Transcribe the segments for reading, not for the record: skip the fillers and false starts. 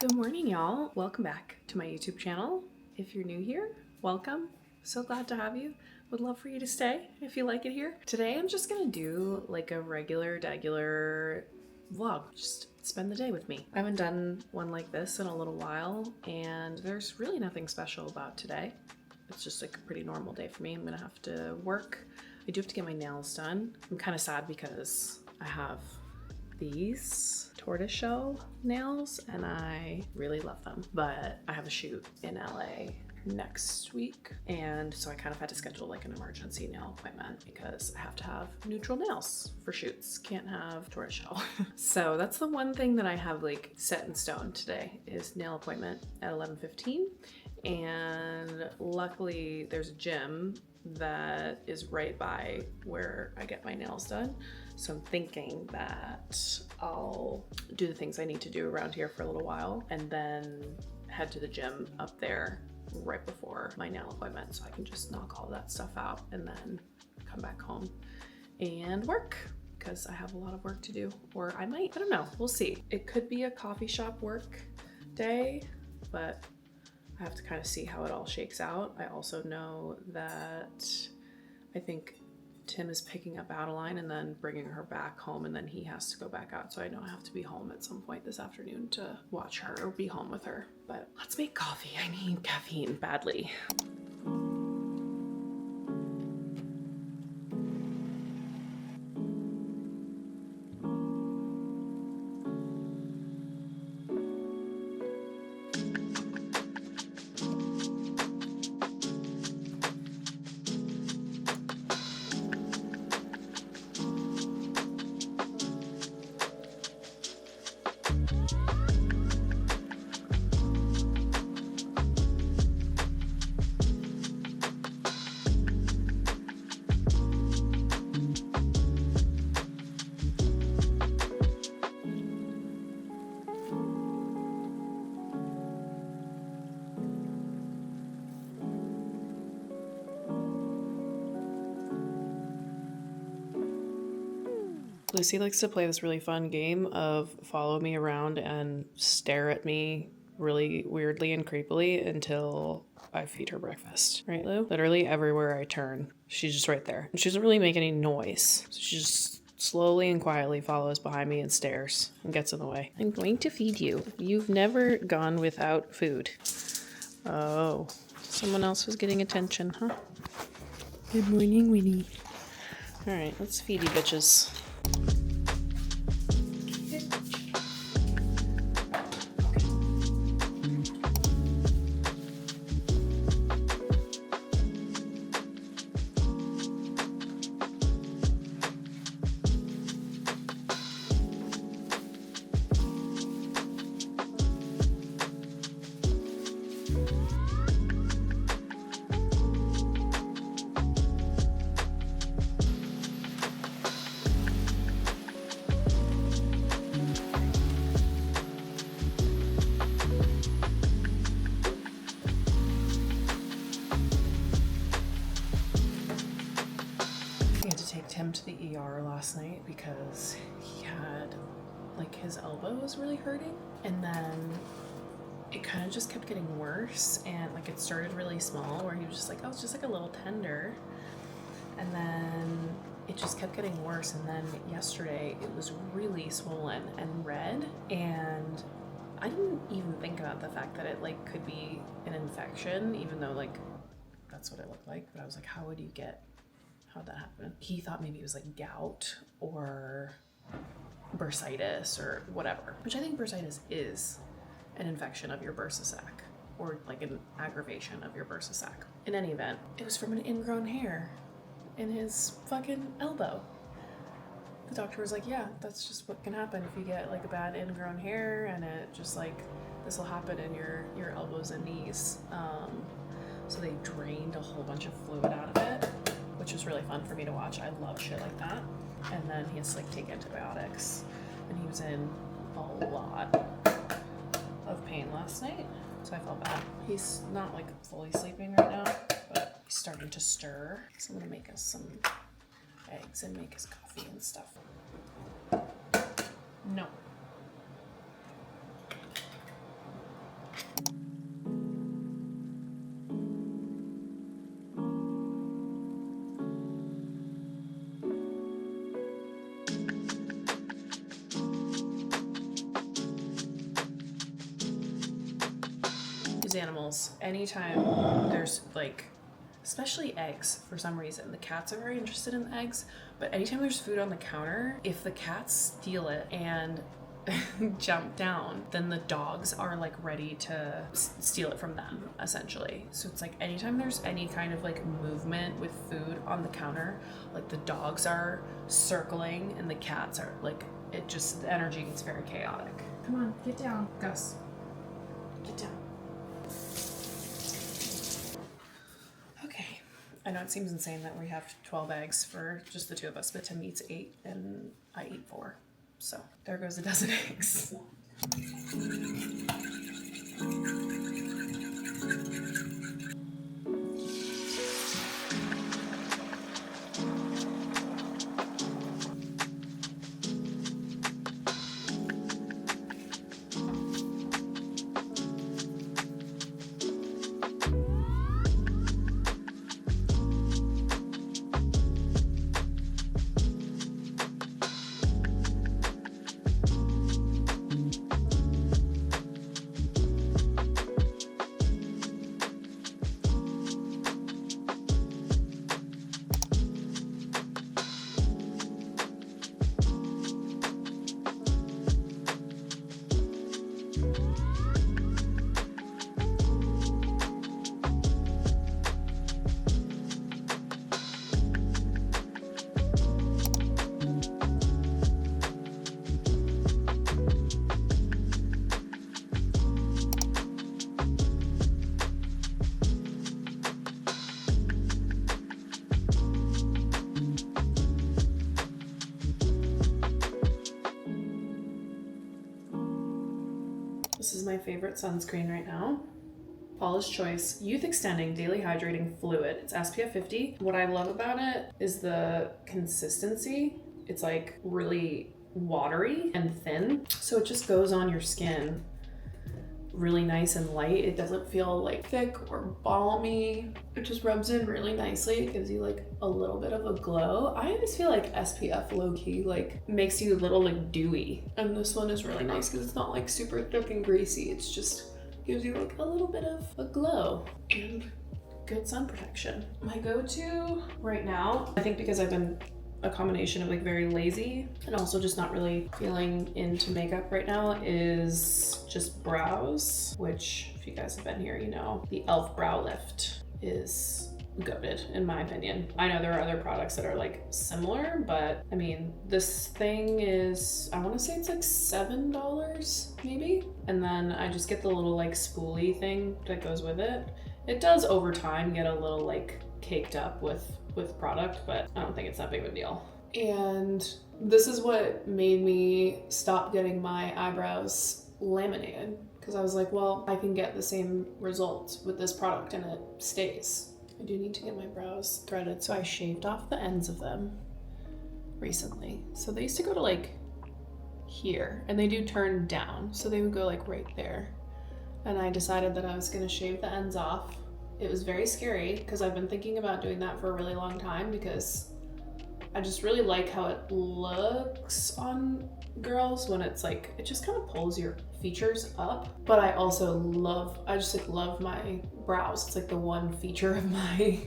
Good morning, y'all. Welcome back to my YouTube channel. If you're new here, welcome. So glad to have you. Would love for you to stay if you like it here. Today I'm just gonna do like a regular vlog. Just spend the day with me. I haven't done one like this in a little while, and there's really nothing special about today. It's just like a pretty normal day for me. I'm gonna have to work. I do have to get my nails done. I'm kind of sad because I have these tortoiseshell nails and I really love them, but I have a shoot in LA next week, and so I kind of had to schedule like an emergency nail appointment because I have to have neutral nails for shoots. Can't have tortoiseshell. So that's the one thing that I have like set in stone today is nail appointment at 11:15, and luckily there's a gym that is right by where I get my nails done. So I'm thinking that I'll do the things I need to do around here for a little while and then head to the gym up there right before my nail appointment so I can just knock all that stuff out and then come back home and work because I have a lot of work to do. Or I might, I don't know, we'll see. It could be a coffee shop work day, but I have to kind of see how it all shakes out. I also know that I think Tim is picking up Adeline and then bringing her back home, and then he has to go back out. So I know I have to be home at some point this afternoon to watch her or be home with her. But let's make coffee. I need caffeine badly. Lucy likes to play this really fun game of follow me around and stare at me really weirdly and creepily until I feed her breakfast. Right, Lou? Literally everywhere I turn, she's just right there. And she doesn't really make any noise. So she just slowly and quietly follows behind me and stares and gets in the way. I'm going to feed you. You've never gone without food. Oh, someone else was getting attention, huh? Good morning, Winnie. All right, let's feed you bitches. Him to the ER last night because he had like his elbow was really hurting, and then it kind of just kept getting worse, and like it started really small where he was just like, oh, it's just like a little tender, and then it just kept getting worse, and then yesterday it was really swollen and red, and I didn't even think about the fact that it like could be an infection, even though like that's what it looked like. But I was like, how'd that happen? He thought maybe it was like gout or bursitis or whatever, which I think bursitis is an infection of your bursa sac or like an aggravation of your bursa sac. In any event, it was from an ingrown hair in his fucking elbow. The doctor was like, yeah, that's just what can happen if you get like a bad ingrown hair, and it just like, this will happen in your elbows and knees. So they drained a whole bunch of fluid out of it, which was really fun for me to watch. I love shit like that. And then he has to like take antibiotics, and he was in a lot of pain last night, so I felt bad. He's not like fully sleeping right now, but he's starting to stir. So I'm gonna make us some eggs and make his coffee and stuff. No. animals, anytime there's like, especially eggs, for some reason, the cats are very interested in the eggs, but anytime there's food on the counter, if the cats steal it and jump down, then the dogs are like ready to steal it from them, essentially. So it's like anytime there's any kind of like movement with food on the counter, like the dogs are circling and the cats are like, it just, the energy gets very chaotic. Come on, get down, Gus. Get down. Okay. I know it seems insane that we have 12 eggs for just the two of us, but Tim eats 8 and I eat 4. So there goes a dozen eggs. This is my favorite sunscreen right now. Paula's Choice Youth Extending Daily Hydrating Fluid. It's SPF 50. What I love about it is the consistency. It's like really watery and thin. So it just goes on your skin really nice and light. It doesn't feel like thick or balmy. It just rubs in really nicely. It gives you like a little bit of a glow. I always feel like SPF low-key like makes you a little like dewy. And this one is really nice because it's not like super thick and greasy. It's just gives you like a little bit of a glow and good sun protection. My go-to right now, I think because I've been a combination of like very lazy and also just not really feeling into makeup right now, is just brows, which if you guys have been here, you know, the e.l.f. brow lift is goated in my opinion. I know there are other products that are like similar, but I mean, this thing is, I want to say it's like $7 maybe. And then I just get the little like spoolie thing that goes with it. It does over time get a little like caked up with product, but I don't think it's that big of a deal. And this is what made me stop getting my eyebrows laminated, because I was like, well, I can get the same results with this product and it stays. I do need to get my brows threaded, so I shaved off the ends of them recently. So they used to go to like here, and they do turn down, so they would go like right there. And I decided that I was gonna shave the ends off. It was very scary because I've been thinking about doing that for a really long time, because I just really like how it looks on girls when it's like, it just kind of pulls your features up. But I also I just like love my brows. It's like the one feature of my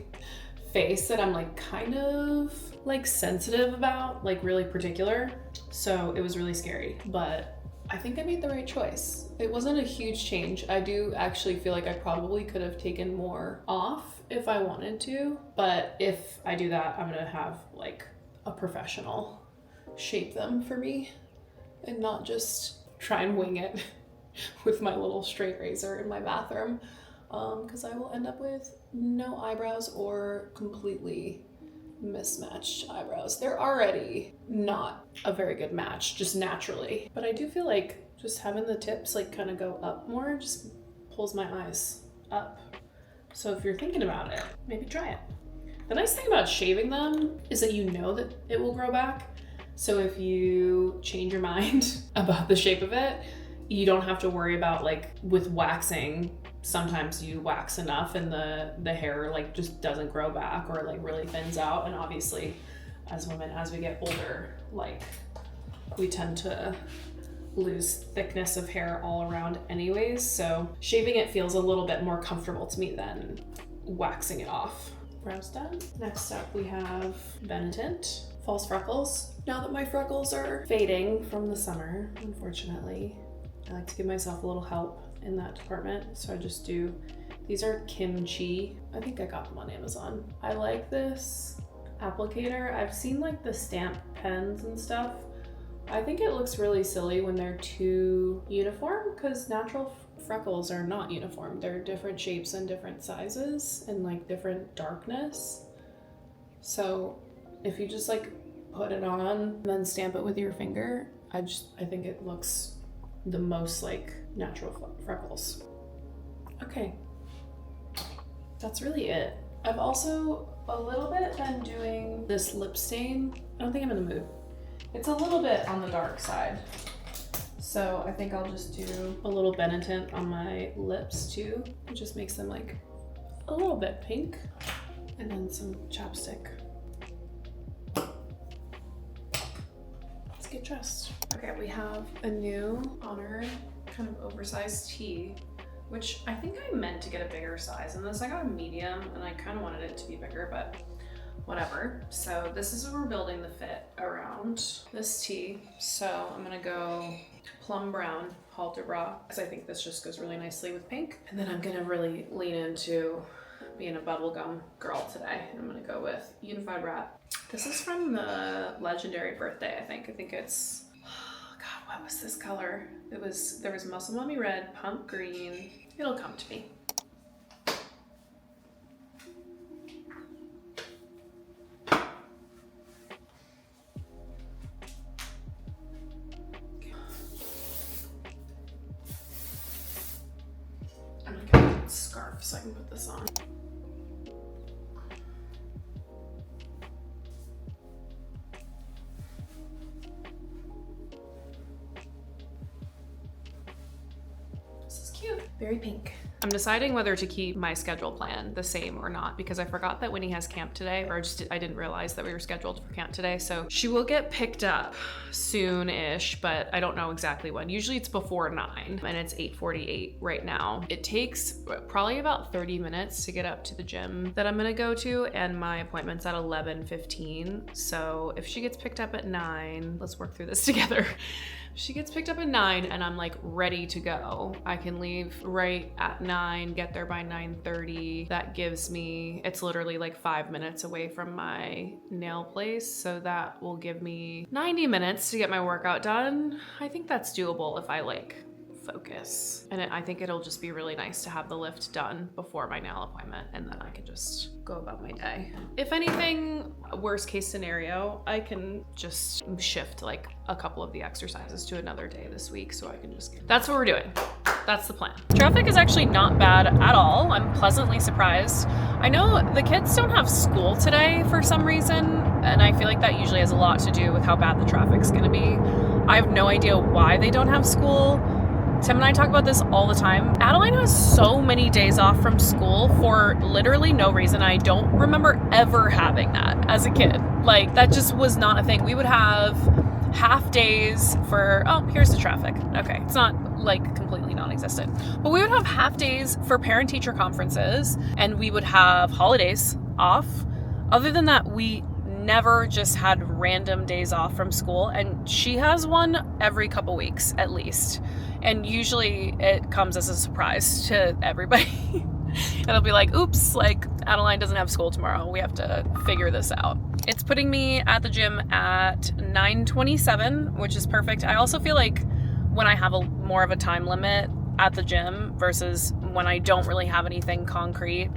face that I'm like kind of like sensitive about, like really particular. So it was really scary, but I think I made the right choice. It wasn't a huge change. I do actually feel like I probably could have taken more off if I wanted to, but if I do that, I'm gonna have like a professional shape them for me and not just try and wing it with my little straight razor in my bathroom, because I will end up with no eyebrows or completely mismatched eyebrows. They're already not a very good match just naturally, but I do feel like just having the tips like kind of go up more just pulls my eyes up. So if you're thinking about it, maybe try it. The nice thing about shaving them is that you know that it will grow back. So if you change your mind about the shape of it, you don't have to worry about like with waxing. Sometimes you wax enough and the hair like just doesn't grow back or like really thins out. And obviously as women, as we get older, like we tend to lose thickness of hair all around anyways, so shaving it feels a little bit more comfortable to me than waxing it off. Brows done. Next up we have Benetint False Freckles. Now that my freckles are fading from the summer, unfortunately, I like to give myself a little help in that department, so I just do, these are Kimchi. I think I got them on Amazon. I like this applicator. I've seen like the stamp pens and stuff. I think it looks really silly when they're too uniform, because natural freckles are not uniform. They're different shapes and different sizes and like different darkness. So if you just like put it on and then stamp it with your finger, I think it looks the most like natural freckles. Okay, that's really it. I've also a little bit been doing this lip stain. I don't think I'm in the mood. It's a little bit on the dark side, so I think I'll just do a little Benetint on my lips too. It just makes them like a little bit pink, and then some chapstick. Let's get dressed. Okay, we have a new Oner kind of oversized tee, which I think I meant to get a bigger size in this. I got a medium and I kind of wanted it to be bigger, but whatever. So this is what we're building the fit around this tee. So I'm gonna go plum brown halter bra, because I think this just goes really nicely with pink. And then I'm gonna really lean into being a bubblegum girl today. I'm gonna go with Unified Wrap. This is from the Legendary Birthday, I think. I think it's, oh God, what was this color? There was Muscle Mommy Red, Pump Green. It'll come to me. Scarf so I can put this on. This is cute. Very pink. I'm deciding whether to keep my schedule plan the same or not, because I forgot that Winnie has camp today, or I didn't realize that we were scheduled for camp today. So she will get picked up soon-ish, but I don't know exactly when. Usually it's before 9 and it's 8:48 right now. It takes probably about 30 minutes to get up to the gym that I'm gonna go to, and my appointment's at 11:15. So if she gets picked up at 9, let's work through this together. She gets picked up at 9 and I'm like ready to go. I can leave right at 9, get there by 9:30. That gives me, it's literally like 5 minutes away from my nail place. So that will give me 90 minutes to get my workout done. I think that's doable if I like focus. And I think it'll just be really nice to have the lift done before my nail appointment, and then I can just go about my day. If anything, worst case scenario, I can just shift like a couple of the exercises to another day this week, so I can just, that's what we're doing. That's the plan. Traffic is actually not bad at all. I'm pleasantly surprised. I know the kids don't have school today for some reason, and I feel like that usually has a lot to do with how bad the traffic's gonna be. I have no idea why they don't have school. Tim and I talk about this all the time. Adeline has so many days off from school for literally no reason. I don't remember ever having that as a kid. Like, that just was not a thing. We would have half days for, oh, here's the traffic. Okay, it's not like completely non-existent. But we would have half days for parent-teacher conferences, and we would have holidays off. Other than that, we never just had random days off from school, and she has one every couple weeks at least. And usually it comes as a surprise to everybody. And it'll be like, oops, like Adeline doesn't have school tomorrow. We have to figure this out. It's putting me at the gym at 9:27, which is perfect. I also feel like when I have more of a time limit at the gym versus when I don't really have anything concrete,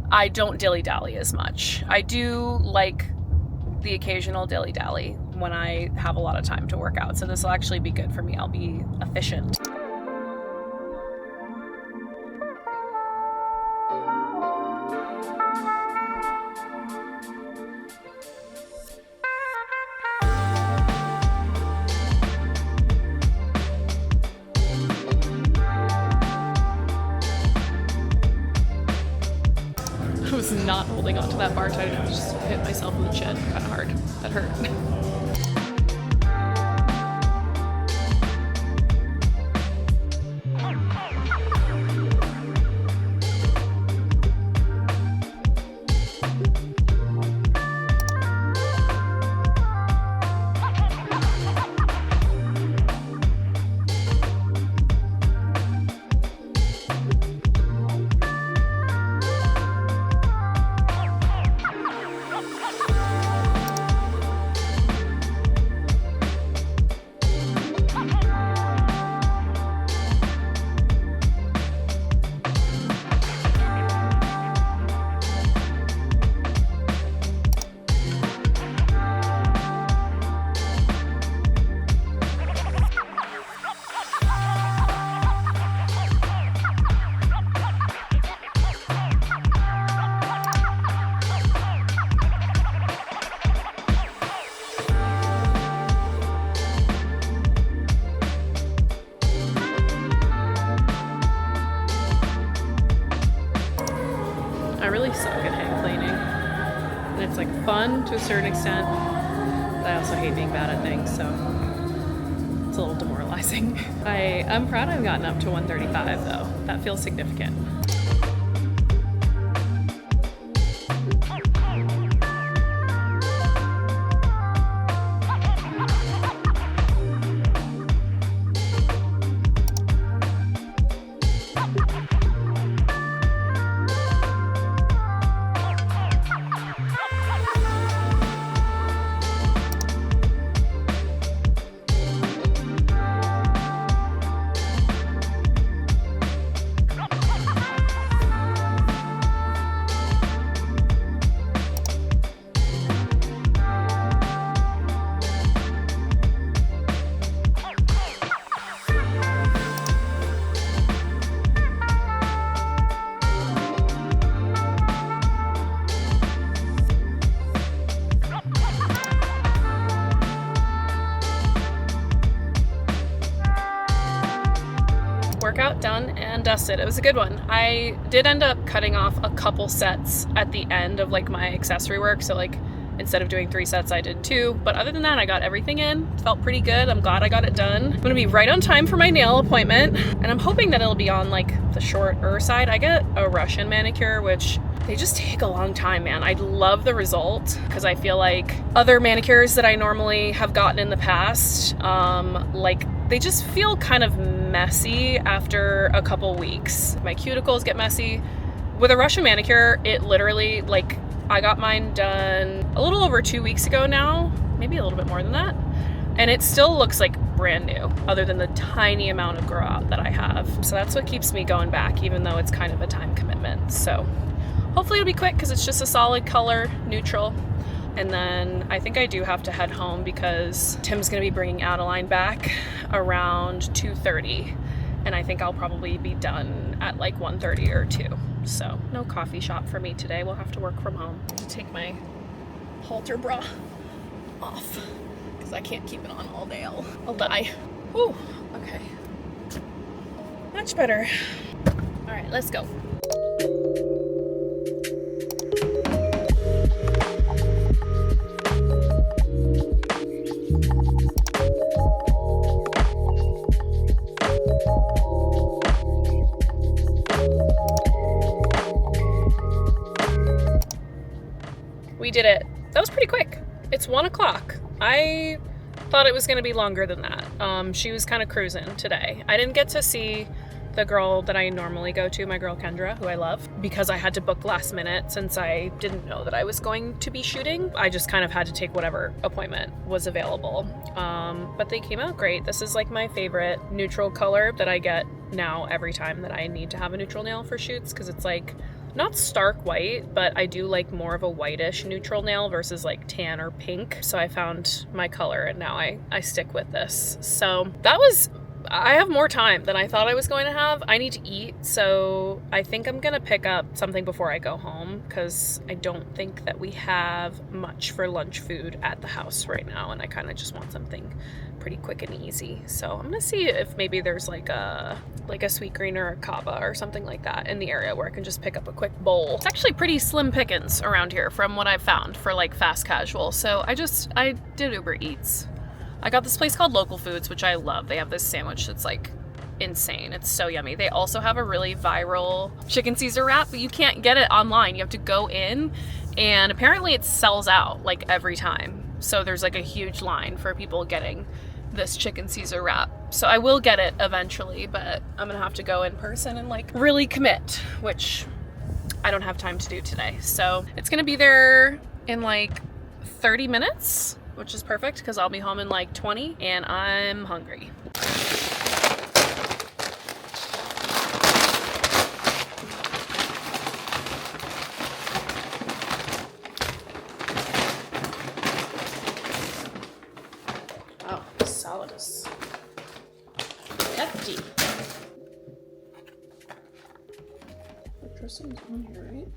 I don't dilly-dally as much. I do like the occasional dilly-dally when I have a lot of time to work out. So this will actually be good for me. I'll be efficient. I was not holding onto that bar tight enough. I just hit myself in the chin kind of hard. That hurt. I really suck at hang cleaning. And it's like fun to a certain extent, but I also hate being bad at things, so it's a little demoralizing. I'm proud I've gotten up to 135 though. That feels significant. Workout done and dusted. It was a good one. I did end up cutting off a couple sets at the end of like my accessory work, so like instead of doing 3 sets I did 2, but other than that I got everything in. It felt pretty good. I'm glad I got it done. I'm gonna be right on time for my nail appointment, and I'm hoping that it'll be on like the shorter side. I get a Russian manicure, which they just take a long time, man. I love the result because I feel like other manicures that I normally have gotten in the past, like they just feel kind of messy after a couple weeks. My cuticles get messy. With a Russian manicure, it literally, like, I got mine done a little over 2 weeks ago now, maybe a little bit more than that, and it still looks like brand new, other than the tiny amount of grow out that I have. So that's what keeps me going back, even though it's kind of a time commitment. So hopefully it'll be quick because it's just a solid color, neutral. And then I think I do have to head home because Tim's gonna be bringing Adeline back around 2:30, and I think I'll probably be done at like 1:30 or 2. So no coffee shop for me today. We'll have to work from home. I have to take my halter bra off because I can't keep it on all day. I'll die. Ooh, okay. Much better. All right, let's go. We did it. That was pretty quick. It's 1 o'clock. I thought it was going to be longer than that. She was kind of cruising today. I didn't get to see the girl that I normally go to, my girl Kendra, who I love, because I had to book last minute since I didn't know that I was going to be shooting. I just kind of had to take whatever appointment was available. But they came out great. This is like my favorite neutral color that I get now every time that I need to have a neutral nail for shoots, because it's like not stark white, but I do like more of a whitish neutral nail versus like tan or pink. So I found my color and now I stick with this. So I have more time than I thought I was going to have. I need to eat, so I think I'm gonna pick up something before I go home because I don't think that we have much for lunch food at the house right now, and I kind of just want something pretty quick and easy. So I'm gonna see if maybe there's like a sweet green or a kava or something like that in the area where I can just pick up a quick bowl. It's actually pretty slim pickings around here from what I've found for like fast casual. So I did Uber Eats. I got this place called Local Foods, which I love. They have this sandwich that's like insane. It's so yummy. They also have a really viral chicken Caesar wrap, but you can't get it online. You have to go in, and apparently it sells out like every time. So there's like a huge line for people getting this chicken Caesar wrap. So I will get it eventually, but I'm gonna have to go in person and like really commit, which I don't have time to do today. So it's gonna be there in like 30 minutes, which is perfect because I'll be home in like 20 and I'm hungry. Oh, this salad is hefty. The dressing's on here, right?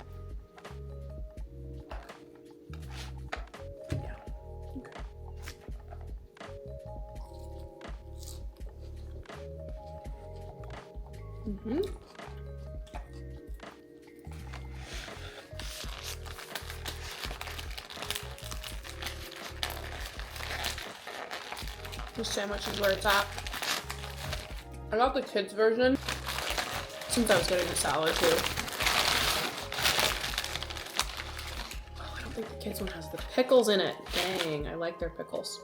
The sandwich is where it's at. I got the kids version since I was getting the salad too. Oh, I don't think the kids one has the pickles in it. Dang, I like their pickles.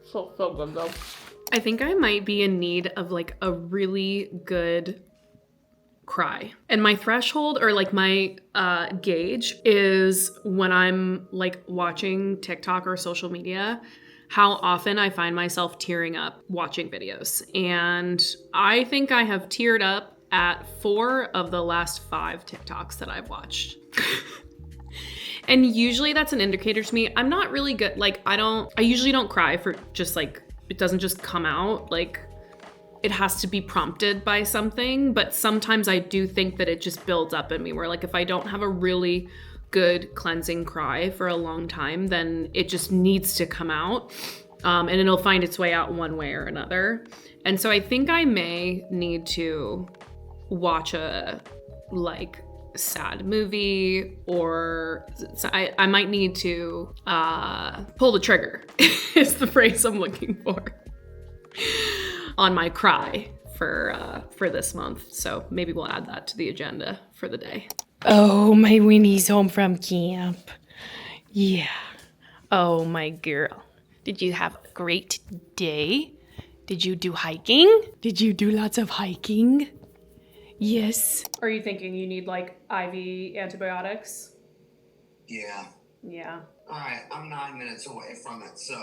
So good though. I think I might be in need of like a really good cry. And my threshold or like my gauge is when I'm like watching TikTok or social media, how often I find myself tearing up watching videos. And I think I have teared up at 4 of the last 5 TikToks that I've watched. And usually that's an indicator to me. I'm not really good. Like I usually don't cry for just like, it doesn't just come out. Like it has to be prompted by something. But sometimes I do think that it just builds up in me where like if I don't have a really good cleansing cry for a long time, then it just needs to come out. And it'll find its way out one way or another. And so I think I may need to watch a like sad movie, or I might need to pull the trigger is the phrase I'm looking for on my cry for this month. So maybe we'll add that to the agenda for the day. Oh, my Winnie's home from camp. Yeah. Oh, my girl. Did you have a great day? Did you do hiking? Did you do lots of hiking? Yes. Are you thinking you need like IV antibiotics? Yeah. Yeah. All right, I'm 9 minutes away from it, so.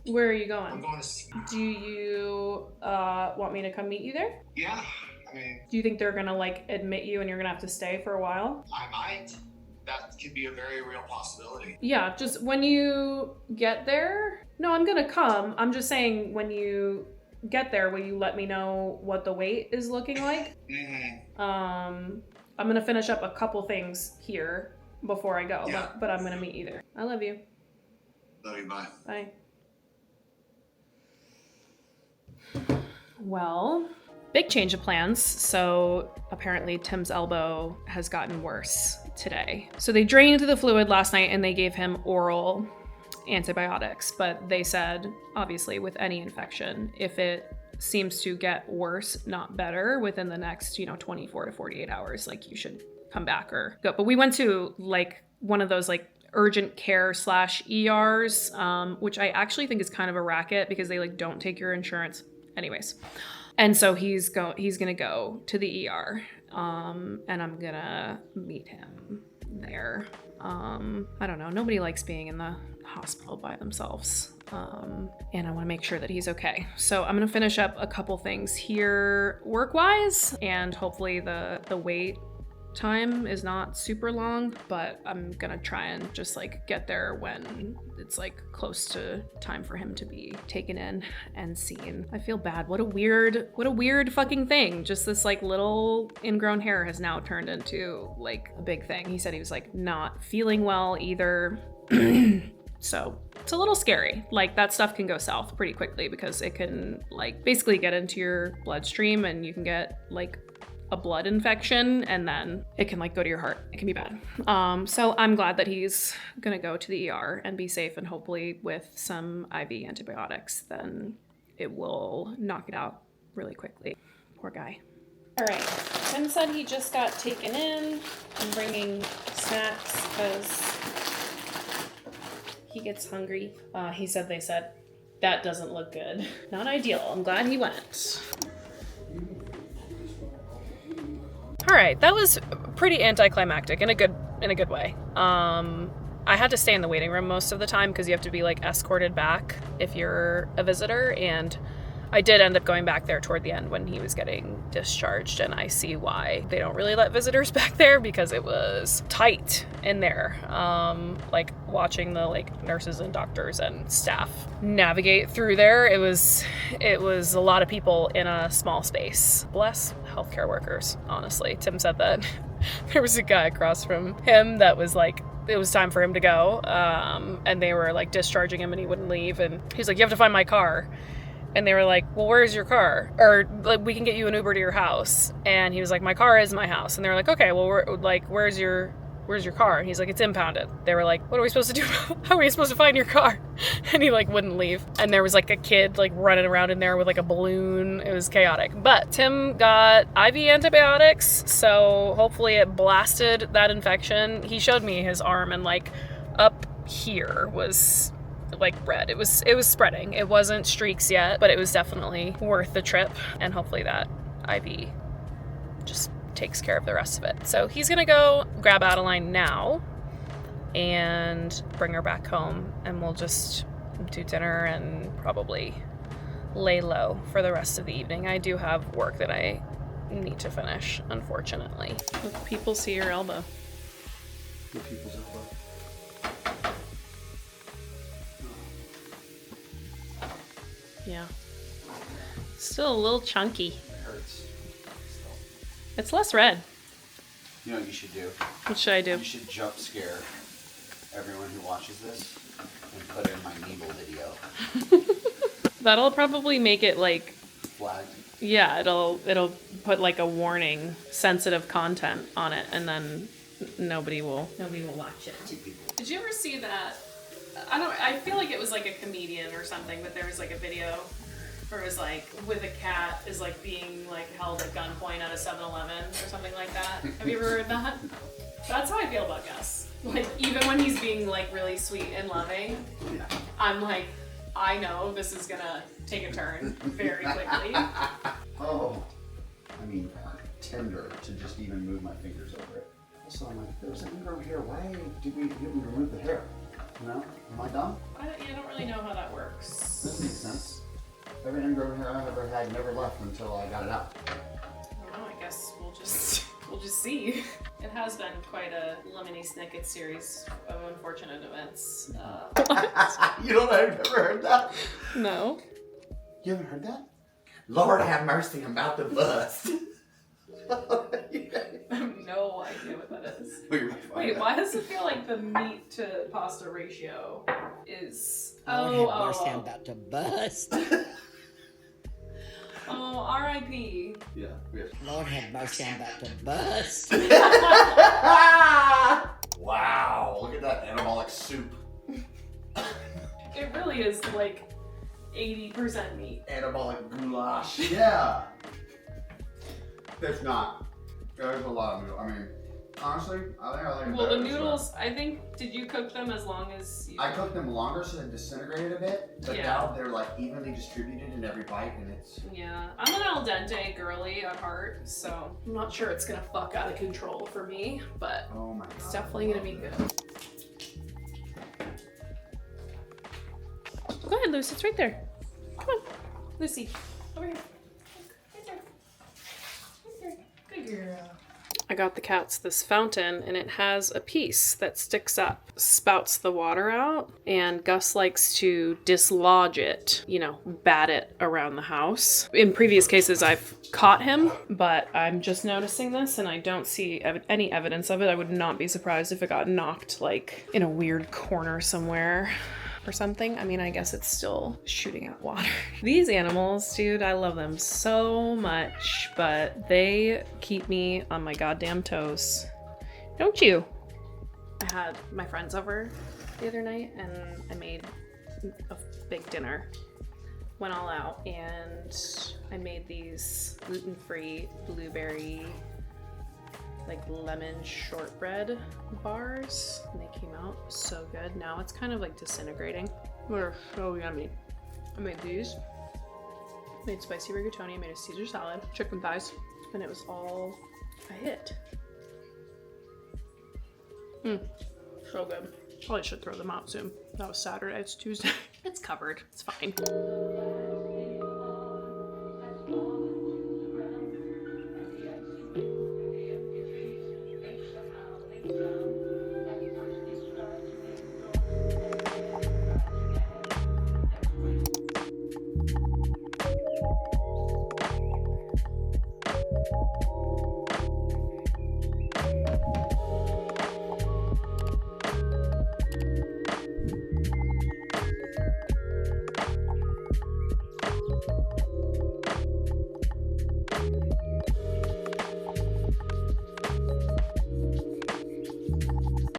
Where are you going? I'm going to. Do you want me to come meet you there? Yeah, I mean. Do you think they're gonna like admit you and you're gonna have to stay for a while? I might. That could be a very real possibility. Yeah, just when you get there. No, I'm gonna come. I'm just saying when you get there, will you let me know what the wait is looking like? Mm-hmm. I'm gonna finish up a couple things here before I go, Yeah. but I'm gonna meet you there. I love you. Love you, bye. Bye. Well, big change of plans. So apparently Tim's elbow has gotten worse today. So they drained the fluid last night and they gave him oral antibiotics, but they said, obviously with any infection, if it seems to get worse, not better, within the next, 24 to 48 hours, like you should come back or go. But we went to like one of those like urgent care / ERs, which I actually think is kind of a racket because they like don't take your insurance anyways. And so he's gonna go to the ER, and I'm gonna meet him there. I don't know. Nobody likes being in the hospital by themselves. And I want to make sure that he's okay. So I'm going to finish up a couple things here work-wise, and hopefully the wait time is not super long, but I'm going to try and just like get there when it's like close to time for him to be taken in and seen. I feel bad. What a weird fucking thing. Just this like little ingrown hair has now turned into like a big thing. He said he was like not feeling well either. So it's a little scary. Like that stuff can go south pretty quickly because it can like basically get into your bloodstream and you can get like a blood infection and then it can like go to your heart. It can be bad. So I'm glad that he's gonna go to the ER and be safe, and hopefully with some IV antibiotics, then it will knock it out really quickly. Poor guy. All right, Tim said he just got taken in. I'm bringing snacks because he gets hungry. They said, that doesn't look good. Not ideal. I'm glad he went. All right, that was pretty anticlimactic in a good way. I had to stay in the waiting room most of the time because you have to be like escorted back if you're a visitor, and I did end up going back there toward the end when he was getting discharged, and I see why they don't really let visitors back there because it was tight in there. Like watching the like nurses and doctors and staff navigate through there, it was a lot of people in a small space. Bless healthcare workers, honestly. Tim said that there was a guy across from him that was like, it was time for him to go, and they were like discharging him and he wouldn't leave, and he's like, you have to find my car. And they were like, well, where's your car? Or like, we can get you an Uber to your house. And he was like, my car is my house. And they were like, okay, well, where's your where's your car? And he's like, it's impounded. They were like, what are we supposed to do? How are we supposed to find your car? And he like wouldn't leave. And there was like a kid like running around in there with like a balloon. It was chaotic. But Tim got IV antibiotics, so hopefully it blasted that infection. He showed me his arm, and like up here was like red. It was spreading. It wasn't streaks yet, but it was definitely worth the trip, and hopefully that IV just takes care of the rest of it. So he's gonna go grab Adeline now and bring her back home, and we'll just do dinner and probably lay low for the rest of the evening. I do have work that I need to finish, unfortunately. Look, people see your elbow. The people's elbow. Yeah. Still a little chunky. It hurts. It's less red. You know what you should do? What should I do? You should jump scare everyone who watches this and put in my Neeble video. That'll probably make it like, Flagged. yeah, it'll put like a warning, sensitive content on it, and then nobody will watch it. Did you ever see that? I feel like it was like a comedian or something, but there was like a video where it was like with a cat is like being like held at gunpoint at a 7-Eleven or something like that. Have you ever heard that? That's how I feel about Gus. Like even when he's being like really sweet and loving, Yeah. I'm like, I know this is gonna take a turn very quickly. Oh. I mean, tender to just even move my fingers over it. Also, I'm like, there was an ingrown hair. Why did we remove the hair? You know? Am I dumb? I don't really know how that works. This makes sense. Every ingrown hair I've ever had never left until I got it out. I don't know, I guess we'll just see. It has been quite a Lemony Snicket series of unfortunate events. You don't have never heard that? No. You haven't heard that? Lord have mercy, I'm about to bust. I have no idea what that is. Wait, why does it feel like the meat to pasta ratio is... Lord have mercy, I'm about to bust. Oh, R.I.P. Yeah, we have. Lord have mercy, I'm about to bust. Wow, look at that anabolic soup. It really is like 80% meat. Anabolic goulash. Yeah. There's not. There's a lot of noodles. I mean, honestly, I think I like it Well, better the this way. noodles, I think, did you cook them as long as you... I cooked them longer so they disintegrated a bit, but Yeah. now they're like evenly distributed in every bite, and it's. Yeah, I'm an al dente girly at heart, so I'm not sure it's gonna fuck out of control for me, but Oh my god. it's definitely gonna be good. Go ahead, Lucy, it's right there. Come on, Lucy, over here. Right there. Right there. Good girl. I got the cats this fountain, and it has a piece that sticks up, spouts the water out, and Gus likes to dislodge it, bat it around the house. In previous cases, I've caught him, but I'm just noticing this, and I don't see any evidence of it. I would not be surprised if it got knocked, like, in a weird corner somewhere or something. I mean, I guess it's still shooting out water. These animals, dude, I love them so much, but they keep me on my goddamn toes. Don't you? I had my friends over the other night, and I made a big dinner. Went all out, and I made these gluten-free blueberry like lemon shortbread bars, and they came out so good. Now it's kind of like disintegrating. They're so yummy. I made these, made spicy rigatoni, I made a Caesar salad, chicken thighs, and it was all a hit. So good. Probably should throw them out soon. That was Saturday, it's Tuesday. It's covered, it's fine.